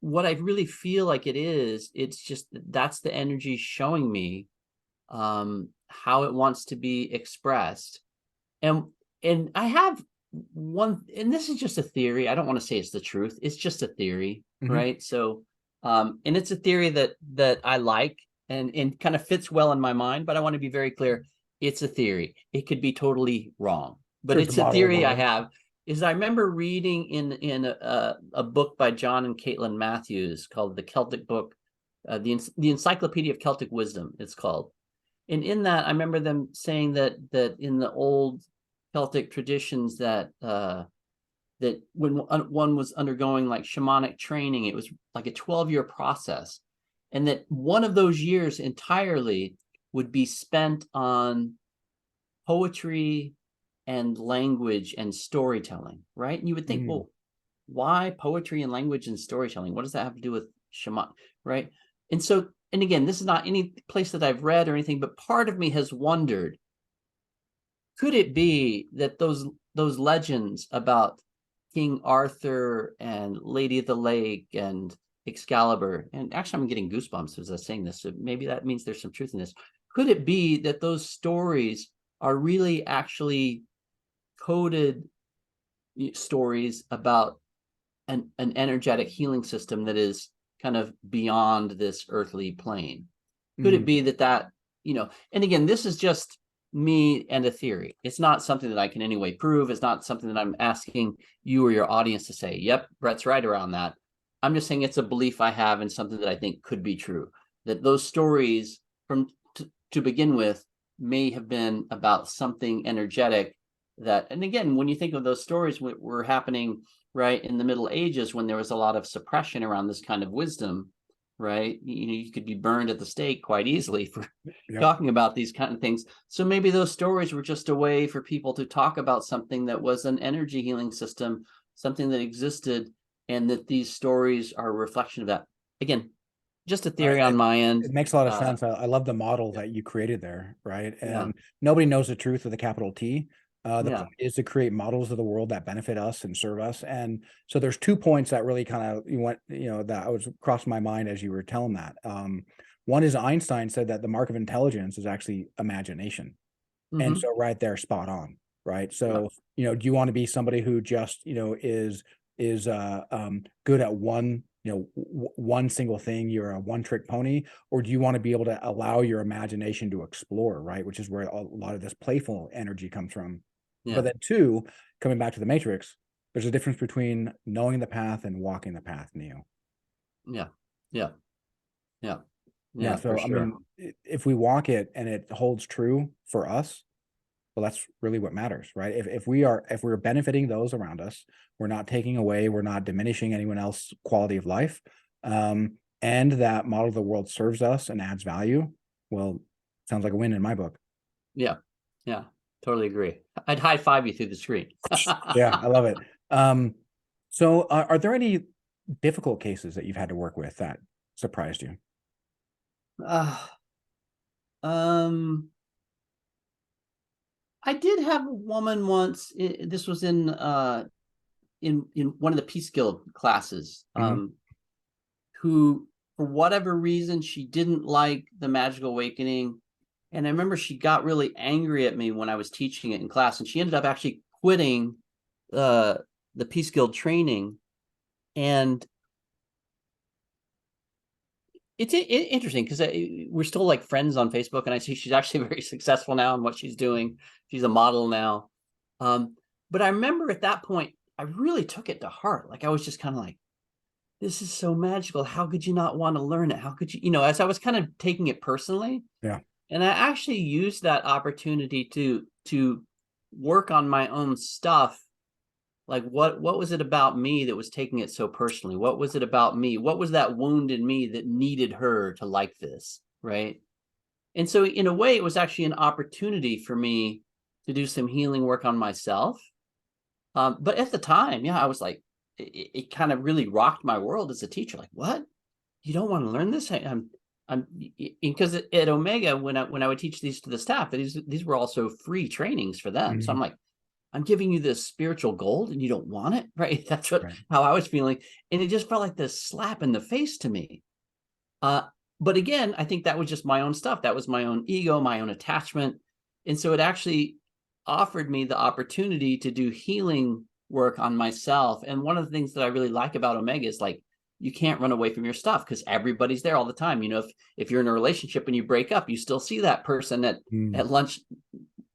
What I really feel like it's just that's the energy showing me how it wants to be expressed. And I have one, and this is just a theory. I don't want to say it's the truth. It's just a theory, Mm-hmm. right? So, and it's a theory that I like and kind of fits well in my mind. But I want to be very clear: it's a theory. It could be totally wrong, but Sure, to it's a model of the theory I world. have. Is I remember reading in a book by John and Caitlin Matthews called the Celtic Book, the Encyclopedia of Celtic Wisdom. It's called. And in that, I remember them saying that in the old Celtic traditions that when one was undergoing like shamanic training, it was like a 12-year process, and that one of those years entirely would be spent on poetry and language and storytelling, right? And you would think, Mm. well, why poetry and language and storytelling? What does that have to do with shaman, right? And so, and again, this is not any place that I've read or anything, but part of me has wondered, could it be that those legends about King Arthur and Lady of the Lake and Excalibur, and actually I'm getting goosebumps as I'm saying this, so maybe that means there's some truth in this. Could it be that those stories are really actually coded stories about an energetic healing system that is kind of beyond this earthly plane? Could it Mm. be that, and again, this is just me and a theory. It's not something that I can in any way prove. It's not something that I'm asking you or your audience to say, yep, Brett's right around that. I'm just saying it's a belief I have and something that I think could be true. That those stories to begin with may have been about something energetic that, and again, when you think of those stories were happening right in the Middle Ages, when there was a lot of suppression around this kind of wisdom, right? You could be burned at the stake quite easily for Yep. talking about these kind of things. So maybe those stories were just a way for people to talk about something that was an energy healing system, something that existed, and that these stories are a reflection of that. Again, just a theory on my end. It makes a lot of sense. I love the model Yeah, that you created there, right? yeah, And nobody knows the truth with a capital T. The yeah, point is to create models of the world that benefit us and serve us. And so there's 2 points that really kind of that was crossed my mind as you were telling that. One is Einstein said that the mark of intelligence is actually imagination. And mm-hmm. so right there, spot on, right? Yeah, So, do you want to be somebody who just, is good at one, one single thing, you're a one trick pony, or do you want to be able to allow your imagination to explore, right? Which is where a lot of this playful energy comes from. But yeah, then two, coming back to the matrix, there's a difference between knowing the path and walking the path, Neo. yeah, yeah, yeah, Yeah. yeah, for So, I sure. mean, if we walk it and it holds true for us, well, that's really what matters, right? If we're benefiting those around us, we're not taking away, we're not diminishing anyone else's quality of life, and that model of the world serves us and adds value, well, sounds like a win in my book. Yeah, yeah, totally agree. I'd high five you through the screen. Yeah, I love it. So are there any difficult cases that you've had to work with that surprised you? uh, um, I did have a woman once. This was in one of the Peace Guild classes, Mhm. who for whatever reason she didn't like the Magical Awakening, and I remember she got really angry at me when I was teaching it in class, and she ended up actually quitting uh, the Peace Guild training. And it's interesting because we're still like friends on Facebook, and I see she's actually very successful now in what she's doing. She's a model now. Um, but I remember at that point, I really took it to heart. Like I was just kind of like, this is so magical. How could you not want to learn it? How could you, as I was kind of taking it personally. Yeah. And I actually used that opportunity to work on my own stuff. Like what was it about me that was taking it so personally? What was it about me? What was that wound in me that needed her to like this, right? And so in a way it was actually an opportunity for me to do some healing work on myself. But at the time, yeah, I was like, it kind of really rocked my world as a teacher. Like, what? you don't want to learn this. I'm because at Omega, when I would teach these to the staff, these were also free trainings for them. So I'm like, I'm giving you this spiritual gold and you don't want it, right? That's how I was feeling. And it just felt like this slap in the face to me. But again, I think that was just my own stuff. That was my own ego, my own attachment. And so it actually offered me the opportunity to do healing work on myself. And one of the things that I really like about Omega is like, you can't run away from your stuff because everybody's there all the time. You know, if you're in a relationship and you break up, you still see that person at lunch,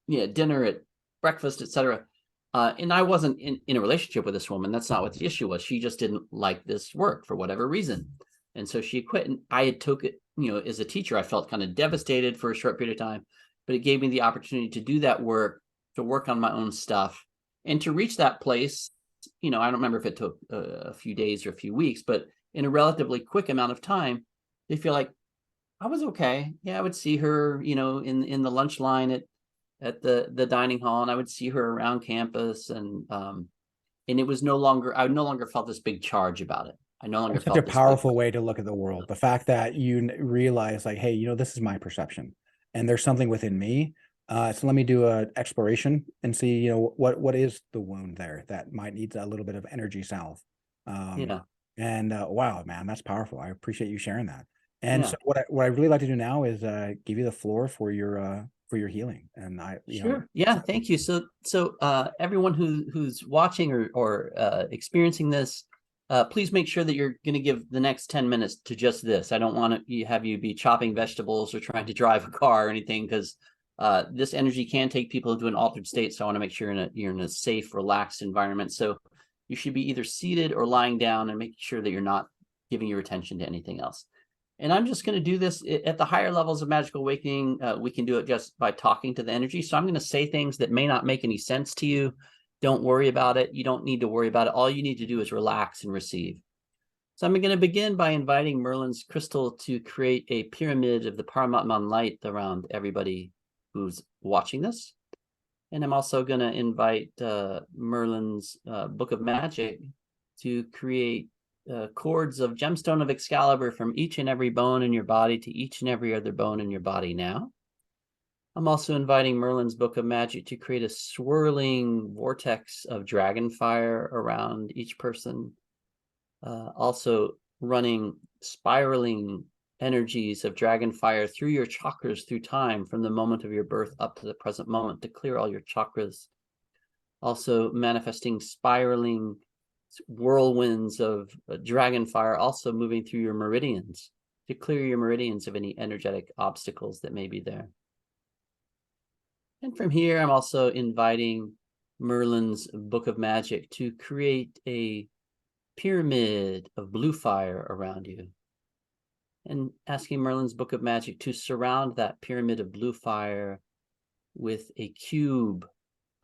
dinner, at breakfast, etc. And I wasn't in a relationship with this woman. That's not what the issue was. She just didn't like this work for whatever reason. And so she quit. And I had took it, as a teacher, I felt kind of devastated for a short period of time, but it gave me the opportunity to do that work, to work on my own stuff, and to reach that place. I don't remember if it took a few days or a few weeks, but in a relatively quick amount of time, they feel like I was okay. Yeah, I would see her, in the lunch line at the dining hall, and I would see her around campus, and it was I no longer felt this big charge about it. I no longer That's such a felt this big. powerful way to look at the world. The fact that you realize like, hey, this is my perception and there's something within me. So let me do an exploration and see, what is the wound there that might need a little bit of energy salve. Yeah. And wow, man, that's powerful. I appreciate you sharing that. And Yeah. so what I really like to do now is give you the floor for your healing. And Sure. Yeah. Thank you. So everyone who's watching or experiencing this, please make sure that you're going to give the next 10 minutes to just this. I don't want to have you be chopping vegetables or trying to drive a car or anything, because this energy can take people into an altered state. So I want to make sure you're in a safe, relaxed environment. So you should be either seated or lying down, and make sure that you're not giving your attention to anything else. And I'm just going to do this at the higher levels of magical awakening. We can do it just by talking to the energy. So I'm going to say things that may not make any sense to you. Don't worry about it. You don't need to worry about it. All you need to do is relax and receive. So I'm going to begin by inviting Merlin's crystal to create a pyramid of the Paramatman light around everybody who's watching this. And I'm also going to invite Merlin's Book of Magic to create cords of gemstone of Excalibur from each and every bone in your body to each and every other bone in your body now. I'm also inviting Merlin's Book of Magic to create a swirling vortex of dragon fire around each person. Also running spiraling energies of dragon fire through your chakras through time, from the moment of your birth up to the present moment, to clear all your chakras. Also manifesting spiraling whirlwinds of dragon fire, also moving through your meridians to clear your meridians of any energetic obstacles that may be there. And from here, I'm also inviting Merlin's Book of Magic to create a pyramid of blue fire around you, and asking Merlin's Book of Magic to surround that pyramid of blue fire with a cube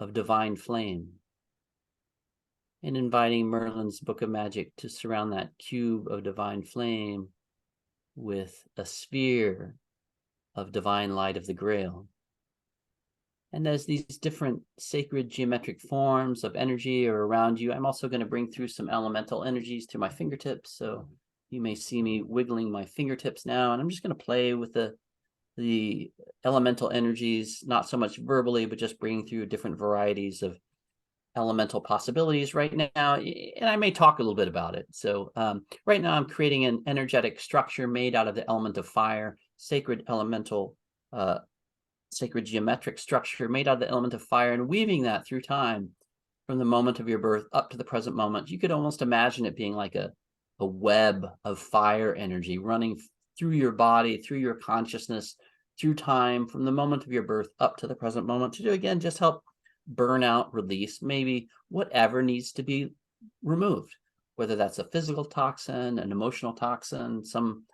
of divine flame, and inviting Merlin's Book of Magic to surround that cube of divine flame with a sphere of divine light of the Grail. And as these different sacred geometric forms of energy are around you, I'm also going to bring through some elemental energies to my fingertips. So you may see me wiggling my fingertips now, and I'm just going to play with the elemental energies, not so much verbally, but just bringing through different varieties of elemental possibilities right now. And I may talk a little bit about it. So right now I'm creating an energetic structure made out of the element of fire, sacred geometric structure made out of the element of fire, and weaving that through time from the moment of your birth up to the present moment. You could almost imagine it being like a web of fire energy running through your body, through your consciousness, through time, from the moment of your birth up to the present moment, to do, again, just help burn out, release maybe whatever needs to be removed, whether that's a physical toxin, an emotional toxin, some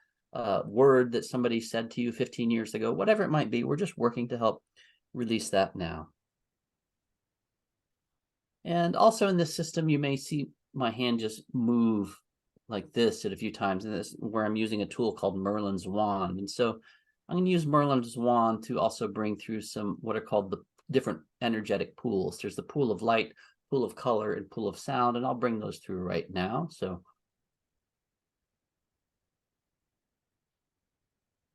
word that somebody said to you 15 years ago, whatever it might be. We're just working to help release that now. And also in this system, you may see my hand just move like this at a few times, and this is where I'm using a tool called Merlin's Wand. And so I'm going to use Merlin's Wand to also bring through some what are called the different energetic pools. There's the pool of light, pool of color, and pool of sound, and I'll bring those through right now. So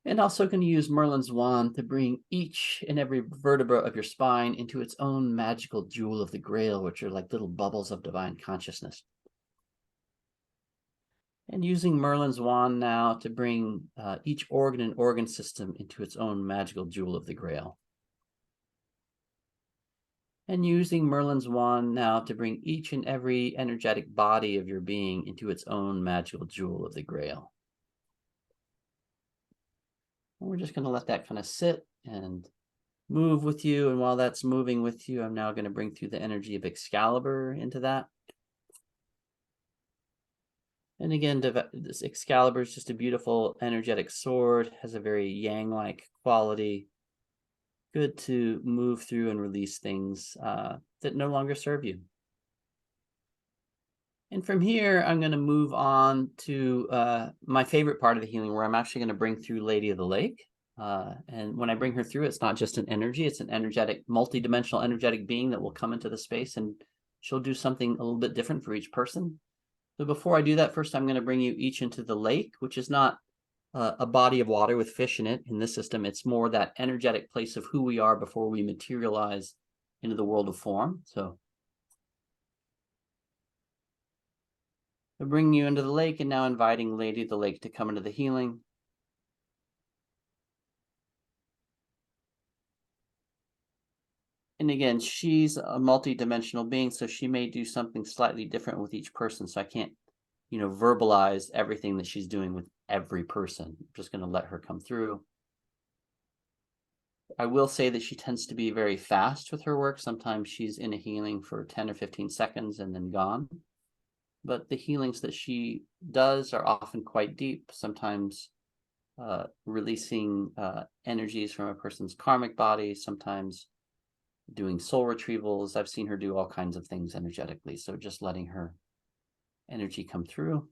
And also going to use Merlin's wand to bring each and every vertebra of your spine into its own magical jewel of the Grail, which are like little bubbles of divine consciousness. And using Merlin's wand now to bring each organ and organ system into its own magical jewel of the Grail. And using Merlin's wand now to bring each and every energetic body of your being into its own magical jewel of the Grail. And we're just going to let that kind of sit and move with you. And while that's moving with you, I'm now going to bring through the energy of Excalibur into that. And again, this Excalibur is just a beautiful energetic sword, has a very yang-like quality. Good to move through and release things that no longer serve you. And from here, I'm going to move on to my favorite part of the healing, where I'm actually going to bring through Lady of the Lake. And when I bring her through, it's not just an energy, it's an energetic, multi-dimensional energetic being that will come into the space, and she'll do something a little bit different for each person. So before I do that, first I'm going to bring you each into the lake, which is not a body of water with fish in it. In this system, it's more that energetic place of who we are before we materialize into the world of form. So I'm bringing you into the lake, and now inviting Lady of the Lake to come into the healing. And again, she's a multi-dimensional being, so she may do something slightly different with each person. So I can't, verbalize everything that she's doing with every person. I'm just going to let her come through. I will say that she tends to be very fast with her work. Sometimes she's in a healing for 10 or 15 seconds and then gone. But the healings that she does are often quite deep, sometimes releasing energies from a person's karmic body, sometimes doing soul retrievals. I've seen her do all kinds of things energetically. So just letting her energy come through.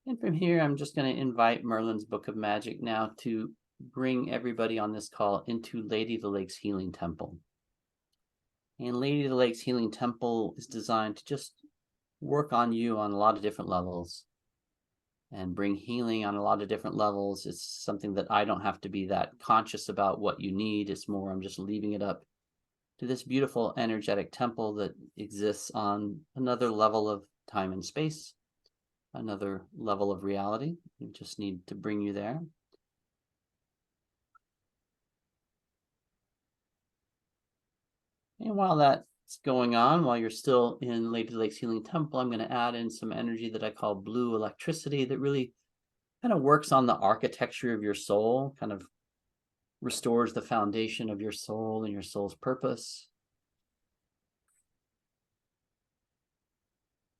And from here, I'm just going to invite Merlin's Book of Magic now to bring everybody on this call into Lady of the Lake's Healing Temple. And Lady of the Lake's Healing Temple is designed to just work on you on a lot of different levels and bring healing on a lot of different levels. It's something that I don't have to be that conscious about what you need. It's more, I'm just leaving it up to this beautiful energetic temple that exists on another level of time and space, another level of reality. We just need to bring you there. And while that's going on, while you're still in Lady Lake's Healing Temple, I'm going to add in some energy that I call blue electricity that really kind of works on the architecture of your soul, kind of restores the foundation of your soul and your soul's purpose.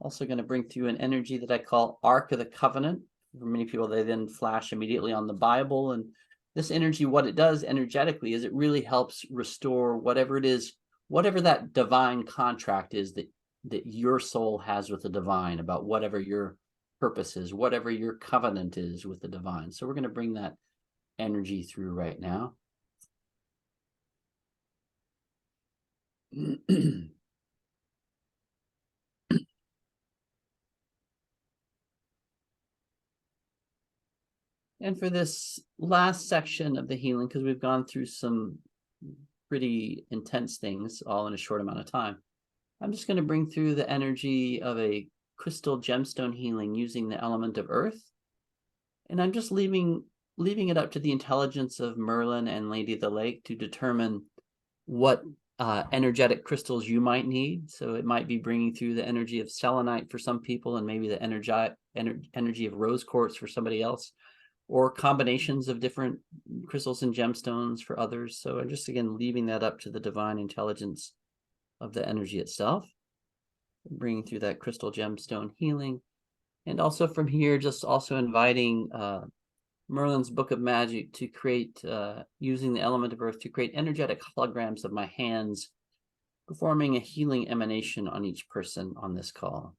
Also going to bring through an energy that I call Ark of the Covenant. For many people, they then flash immediately on the Bible. And this energy, what it does energetically is it really helps restore whatever it is, whatever that divine contract is that your soul has with the divine, about whatever your purpose is, whatever your covenant is with the divine. So we're going to bring that energy through right now. And for this last section of the healing, because we've gone through some pretty intense things all in a short amount of time, I'm just going to bring through the energy of a crystal gemstone healing using the element of earth. And I'm just leaving it up to the intelligence of Merlin and Lady of the Lake to determine what energetic crystals you might need. So it might be bringing through the energy of selenite for some people, and maybe the energy of rose quartz for somebody else, or combinations of different crystals and gemstones for others. So I'm just, again, leaving that up to the divine intelligence of the energy itself, bringing through that crystal gemstone healing. And also from here, just also inviting Merlin's Book of Magic to create, using the element of earth, to create energetic holograms of my hands, performing a healing emanation on each person on this call.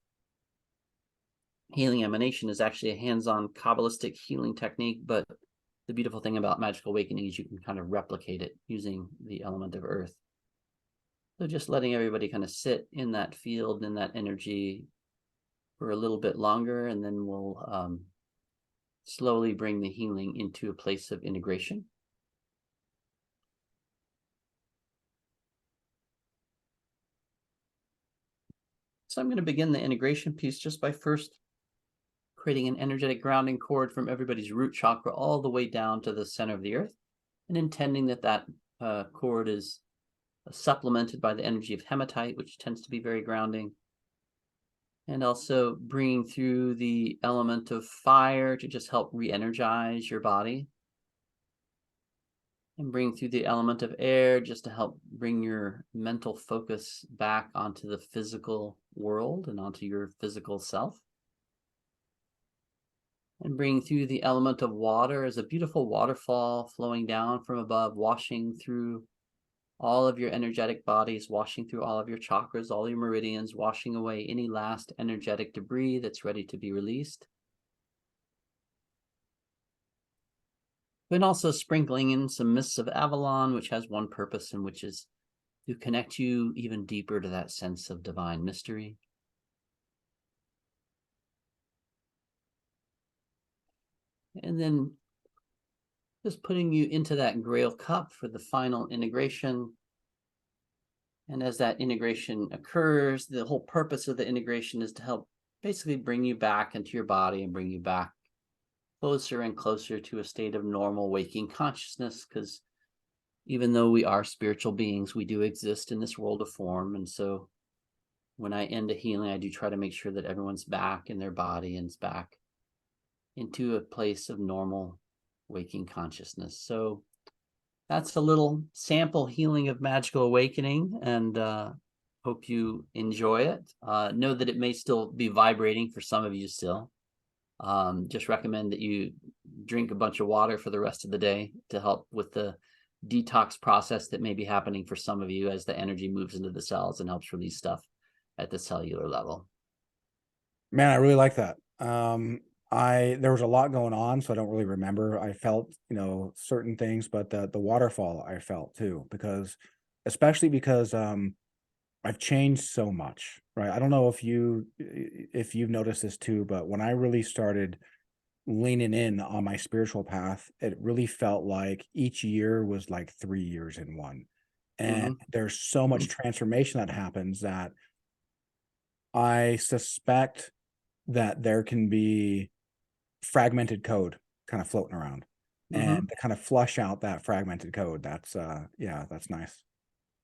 Healing emanation is actually a hands-on Kabbalistic healing technique, but the beautiful thing about Magical Awakening is you can kind of replicate it using the element of earth. So just letting everybody kind of sit in that field, in that energy for a little bit longer, and then we'll slowly bring the healing into a place of integration. So I'm going to begin the integration piece just by first creating an energetic grounding cord from everybody's root chakra all the way down to the center of the earth, and intending that that cord is supplemented by the energy of hematite, which tends to be very grounding, and also bringing through the element of fire to just help re-energize your body, and bring through the element of air just to help bring your mental focus back onto the physical world and onto your physical self. And bring through the element of water as a beautiful waterfall flowing down from above, washing through all of your energetic bodies, washing through all of your chakras, all your meridians, washing away any last energetic debris that's ready to be released. And also sprinkling in some mists of Avalon, which has one purpose, and which is to connect you even deeper to that sense of divine mystery. And then just putting you into that Grail cup for the final integration. And as that integration occurs, the whole purpose of the integration is to help basically bring you back into your body and bring you back closer and closer to a state of normal waking consciousness, because even though we are spiritual beings, we do exist in this world of form. And so when I end a healing, I do try to make sure that everyone's back in their body and is back into a place of normal waking consciousness. So that's a little sample healing of magical awakening, and hope you enjoy it. Know that it may still be vibrating for some of you still. Just recommend that you drink a bunch of water for the rest of the day to help with the detox process that may be happening for some of you as the energy moves into the cells and helps release stuff at the cellular level. Man, I really like that. There was a lot going on, so I don't really remember. I felt, certain things, but the waterfall I felt too, because especially because I've changed so much, right? I don't know if you've noticed this too, but when I really started leaning in on my spiritual path, it really felt like each year was like 3 years in one. And there's so much transformation that happens that I suspect that there can be fragmented code kind of floating around, and to kind of flush out that fragmented code. That's yeah, that's nice.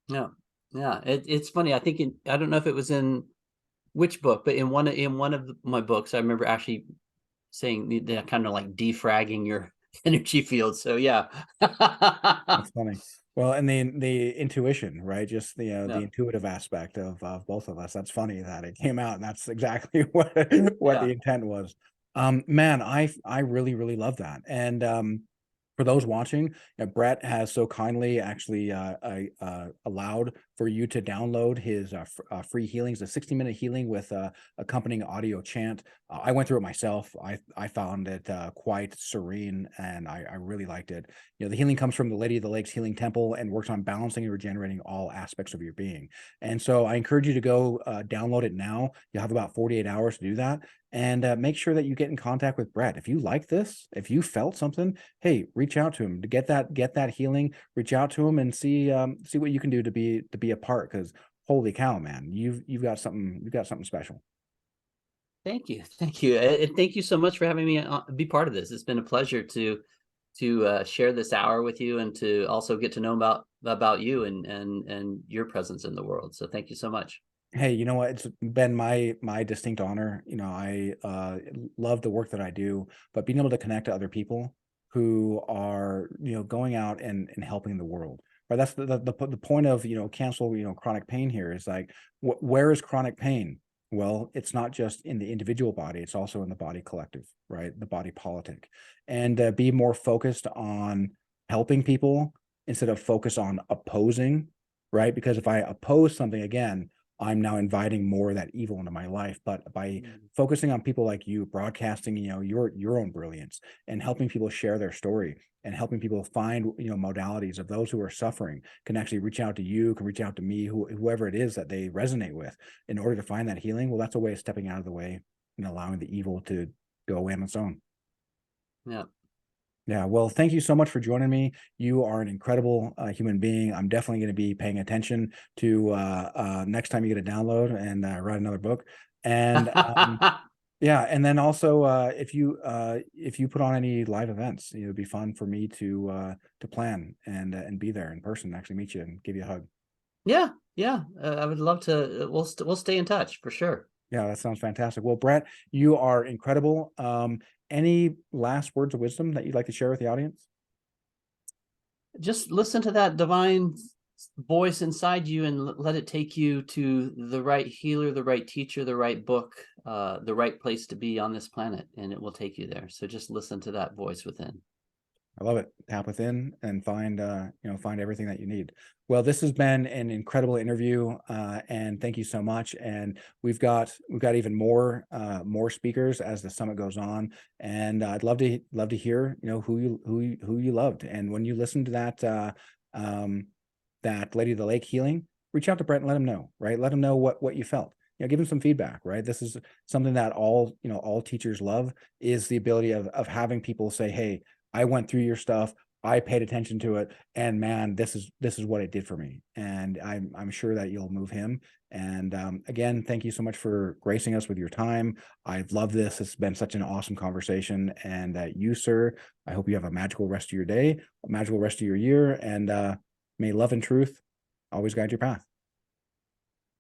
Yeah. Yeah. It's funny. I think I don't know if it was in which book, but in one of my books, I remember actually saying that kind of like defragging your energy field. So yeah. That's funny. Well, and the intuition, right? Just the Yeah. intuitive aspect of both of us. That's funny that it came out, and that's exactly what Yeah. the intent was. Man, I really really love that, and for those watching, Brett has so kindly actually allowed for you to download his free healings, a 60-minute healing with accompanying audio chant. I went through it myself. I found it quite serene, and I really liked it. The healing comes from the Lady of the Lakes Healing Temple and works on balancing and regenerating all aspects of your being. And so I encourage you to go download it now. You'll have about 48 hours to do that. And make sure that you get in contact with Brett. If you like this, if you felt something, hey, reach out to him to get that healing. Reach out to him and see what you can do to be a part. Because holy cow, man, you've got something special. Thank you. Thank you. And thank you so much for having me be part of this. It's been a pleasure to share this hour with you, and to also get to know about you and your presence in the world. So thank you so much. Hey, you know what? It's been my distinct honor. I love the work that I do, but being able to connect to other people who are going out and helping the world. Right. That's the point of cancel chronic pain here is like where is chronic pain? Well, it's not just in the individual body; it's also in the body collective, right? The body politic, and be more focused on helping people instead of focus on opposing, right? Because if I oppose something again, I'm now inviting more of that evil into my life. But by focusing on people like you, broadcasting, your own brilliance, and helping people share their story, and helping people find, modalities of those who are suffering, can actually reach out to you, can reach out to me, whoever it is that they resonate with, in order to find that healing. Well, that's a way of stepping out of the way and allowing the evil to go away on its own. Yeah. Yeah, well, thank you so much for joining me. You are an incredible human being. I'm definitely going to be paying attention to next time you get a download and write another book. And yeah, and then also if you put on any live events, it would be fun for me to plan and be there in person, actually meet you and give you a hug. Yeah, yeah. I would love to. We'll stay in touch for sure. Yeah, that sounds fantastic. Well, Brett, you are incredible. Any last words of wisdom that you'd like to share with the audience? Just listen to that divine voice inside you and let it take you to the right healer, the right teacher, the right book, the right place to be on this planet, and it will take you there. So just listen to that voice within. I love it. Tap within and find find everything that you need. Well, this has been an incredible interview, and thank you so much. And we've got even more speakers as the summit goes on, and I'd love to hear who you loved. And when you listen to that Lady of the Lake healing, reach out to Brett and let him know. Right, let him know what you felt. Give him some feedback. Right, this is something that all teachers love, is the ability of having people say, hey, I went through your stuff. I paid attention to it, and man, this is what it did for me. And I'm sure that you'll move him. And again, thank you so much for gracing us with your time. I've loved this. It's been such an awesome conversation. And you, sir, I hope you have a magical rest of your day, a magical rest of your year, and may love and truth always guide your path.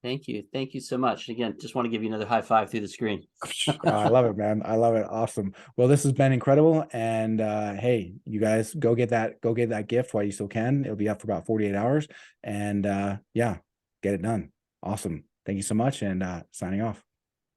Thank you. Thank you so much. Again, just want to give you another high five through the screen. I love it, man. I love it. Awesome. Well, this has been incredible. And hey, you guys go get that gift while you still can. It'll be up for about 48 hours. And yeah, get it done. Awesome. Thank you so much. And signing off.